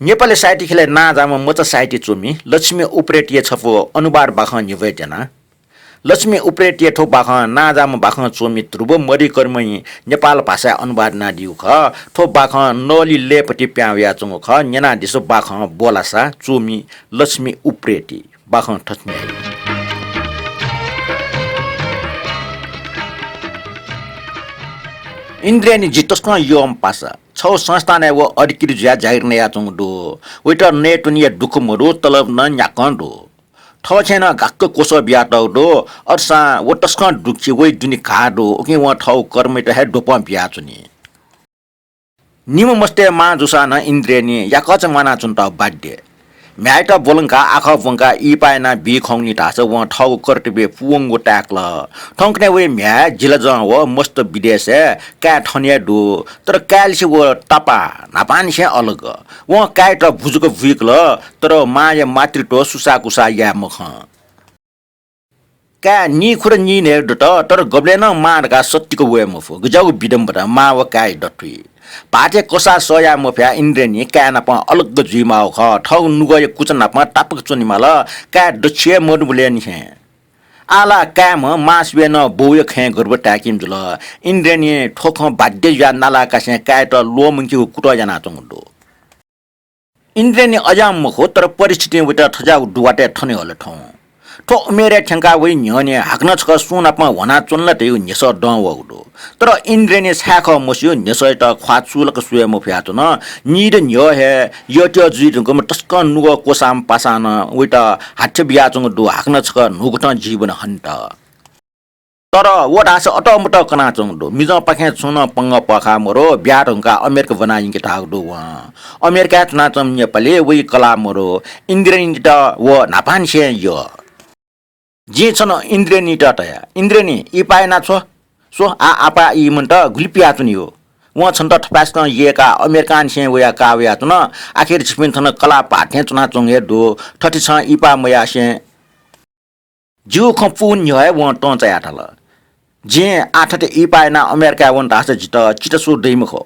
नेपाली साहित्य खेले ना जाम मच साहित्य चोमी लक्ष्मी उप्रेटिए छफो अनुवार बाख निवेदना लक्ष्मी उप्रेटिए ठो बाख ना जाम बाख चोमी ध्रुव मरि कर्मई नेपाल भाषा अनुवाद ना दिउ ख ठो बाख नली लेपटी प्याव्या चंगो ख न्याना दिसो बाख बोलासा चोमी लक्ष्मी उप्रेटी बाख ठस्मी इन्द्रेनी जितस्न योम पासा छौ संस्थान वो अडिकिर ज्या जाहिर नया चंग दो वेटर नेटुनिया दुखमरो तलब न न्याकन दो ठ छैन गक्क कोसो ब्याटौ दो अरसा वो तस्कन दुखि वे दुनि खाडो ओके व ठौ कर्म त हे डोपम ब्याचुनी निम मस्ते मा जुसा न इन्द्रेनी या कच माना चुन्ता बाड्य म्याइटा बोलंका आखा वंका इपायना बि खौनी तास व ठौ कर्तबे पुंगो टाक्ल ठंकने वे म्या जिलज व मस्त विदेश का ठनिया दो तर कालसे व टपा नापान से अलग व काइट भुजुको विकल तर माया मातृत्व सुसा कुसा या मख का नि खुर नि ने दत तर गब्ले न मारका सत्यको वे मफो गजाउ विडम्बना मा व काइ दथि पाटे कोसा सोया मोफ्या इन्द्रेनी काना प अलग जुइमाउ ख ठौ नुगय कुचना प टापक चुनिमाल का दक्षे मडबुले नि हे आला काम मासवे न बोय खे गर्ब टाकिम जुल इन्द्रेनी ठोख बाध्य या नाला कासे काट लोमंकी कुट जना चंगडो इन्द्रेनी अजाम मखो तर परिस्थिति वटा थजा दुवाटे थने होल ठौ ठो मेरे ठंका वइ न्यने हाक्न छ सुन अपमा वना चुनल तेउ नेस डं वडो तर इन्द्रेनी साख मस्यो नेसय त ख्वाचुलक सुय म फ्यातो न निड न्य हे यट्य जुइदको म टस्क नुग कोसाम पासान वइट हाच्छ बियाचंग दो हाक्न छ नुगट जीवन हन्त तर वडास अटमट कना चंगडो मिज पखे छुन पंग पखा मरो ब्याटंका अमेरिका बनाइके थागडो व अमेरिका चुना चम नेपाली वइ कला मरो इन्द्रेनी त व नापान से यो जे छन इन्द्रेनी टटया इन्द्रेनी इपायना छ सो आपा इ मन्त गुलिपिया चुनि हो व छन त थपास्न येका अमेरिकान से वया काव्या चुन आखिर छिपिन थन कला पाठ्य चुना चंगे दो थति छ इपा मया से जु खपुन न्य व टन चया थल जे आठते इपायना अमेरिका वन दास जित चितसु दैमखो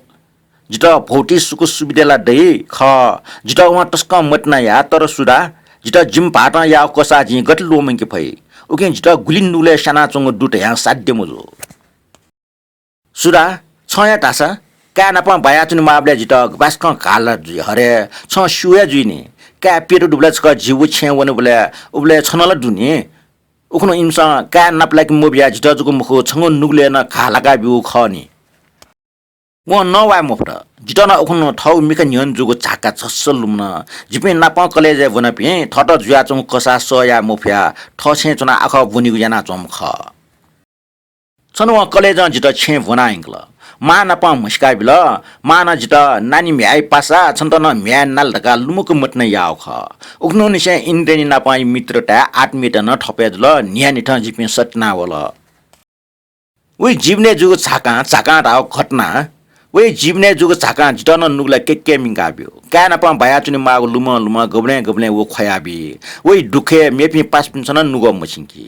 जित भौतिक सुकु सुविधाला दै ख जित व तस्क मटना या तर सुदा जित जिम पाटा या कोसा जि गट लोमंके भई उके जित गुलिन नुले साना चंग दुट या साध्य मजो सुदा छया तासा काना प बाया चुनि माबले जित बास्क काल जु हरे छ सुया जुइने का पेरो दुबला छ जीव छे वन बोले उबले छनल दुनि उखनो इमसा का नपलाक मोबिया जित जुको मुखो छंग नुगले न खालाका बिउ खनी वो नवा मोफर जिटना उखनो ठौ मिका न्यन जुगो चाका छसलुम्न जिपे नापा कलेज वनपे थट जुया चंग कसा सया मोफ्या ठछे चना आख बुनिगु याना चमख छनवा कलेज जित छे वनाइंगल माना प मस्का बिल माना जित नानी म्याइ पासा छन्तन म्या नाल ढका लुमुक मट्न याउ ख उखनो निसे इन्द्रेनी नापाई मित्रता आत्मीयता न ठपेजल न्यानी ठ जिपे सटना वल उइ जीवने जुगो चाका राव घटना वे जीवने जुग झाका जिटन नुगला के मिंगाब्यो काना प बाया चुनि मागो लुम गब्ले वो खयाबी वे दुखे मेपि पासपिन छन नुग मसिंकी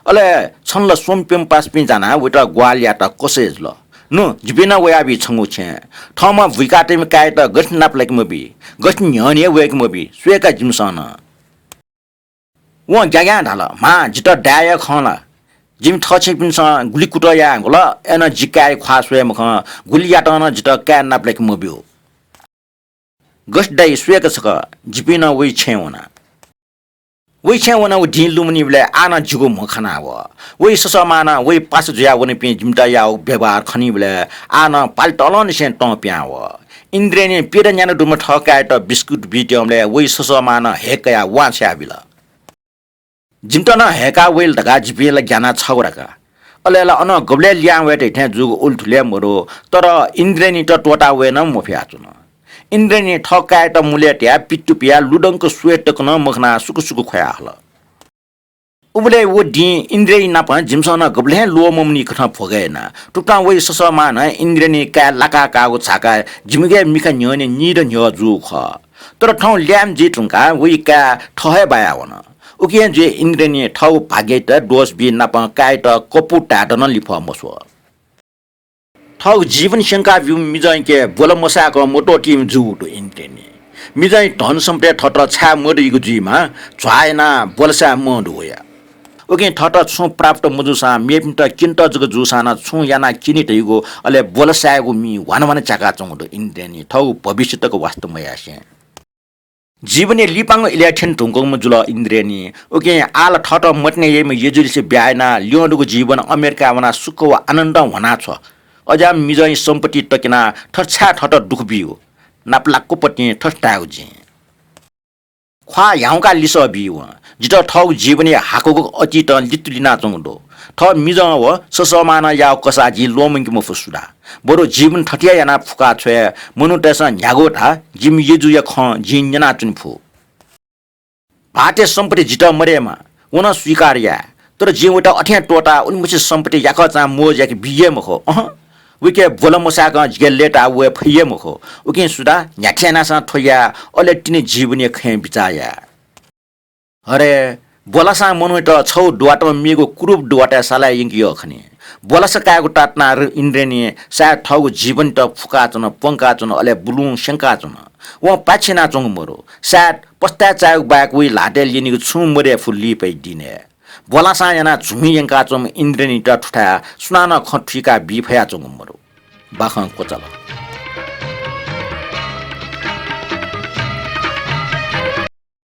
अले छनल सोमपिम पासपिन जाना वेटा ग्वालिया त कोसेज ल नु जिबिना वयाबी छंगु छे थमा भुइकाटेम काय त गठ नापलेक मबी गठ न्यने वेक मबी स्वेका जिमसन वो ग्याग्या ढाल मा जिट डाय खला जिम थछे पिन गुली कुटया गोल एन जिकाय ख्वासवे मख गुलिया टन जिट क्या नापलेक मबियो गस दाइ स्वेक छक जिपिन वइ छेवना उ ढिलुमनि बले आना जुगो मखना व वइ ससमाना वइ पास जुया वनि पे जिमटा या व्यवहार खनि बले आना पाल्टलन से ट प्या व इन्द्रेनी पेर न्यानो दुम ठकाय त बिस्कुट बिट्यमले वइ ससमाना हेकया वाछ्या बिल जिमटना हेका वेल ढका जिपिल ज्ञाना छौराका अलेला अन गब्ले ल्या वेटे थे जुग उल्ठुले मरो तर इन्द्रेनी त टोटा वेन मोफ्या चुन इन्द्रेनी ठकाय त मुले ट्या पिट्टुपिया लुडंक स्वेटक न मखना सुकु खया हल उबले वो डी इन्द्रेनी नाप जिमसन गब्ले लो ममनी खना फोगेना टुटा वे ससमा न इन्द्रेनी का लाका कागो छाका जिमगे मिका न्यने निड न्य जु ख तर ठौ ल्याम जिटुंका वे का ठहे बाया वन उके जे इन्द्रेनी ठौ भागे त दोष बि नाप काय त कपुटा दन लिफ मसो ठौ जीवन शंका व्यू मिजै के बोल मसाको मोटो टिम जुटो इन्द्रेनी मिजाई धन सम्पत्ति ठट छा मरिको जुइमा झ्वाएना बोलसा मडोया ओके ठट छु प्राप्त मुजुसा मेपिन्ट किन्ट जग जुसाना छु याना किनि तैगो अले बोलसाको मी वान चाका चंगो इन्ड्रेनी ठौ भविष्यतको वास्तवमयासे जीवने लिपाङ इल्याठेन ढुङ्गोमा जुल इन्द्रेनी ओके आल ठट मट्ने येम यजुरिसे ब्याएना लियोडको जीवन अमेरिका वना सुख वा आनन्द हुना छ अजा मिजै सम्पत्ति टकिना ठछा ठट दुख बियो नापलाको पट्टी ठस्टाउ जी ख्वा याउका लिस बियो जित ठौ जीवने हाकोको अतीत लितुलिना चंगो ठ मिज व ससमान या कसाजी लोमंग मफुसुडा बरो जीवन ठटिया याना फुका छे मनुटेस न्यागोटा जिम यजु य ख जिन्जना चुनफु भाटे सम्पत्ति जित मरेमा उन स्वीकार्या तर जीवटा अठ्या टोटा उनमुसे सम्पत्ति याख चा मोज याक बिये मखो विके बोलमसाक गेलेटा वे फये मखो उके सुदा न्याखेना सा ठोया अलेटिने जीवने खे बिचाया अरे बोलासा मनुट छौ डुवाट मेगो कुरुप डुवाटा साला यंकियो खने बोलासा कागो टाटना इन्द्रेनी सा ठगु जीवन त फुका चन पंका चन अले बुलुङ शंका चन व पाछिना चंग मरो साट पस्ता चाउ बाक वी लाटेल यनिको छु मरे फुल्ली पै दिने बोलासा याना झुमी यंका चम इन्द्रेनी त ठुठा सुनाना खठीका बिफया चंग मरो बाखं कोचला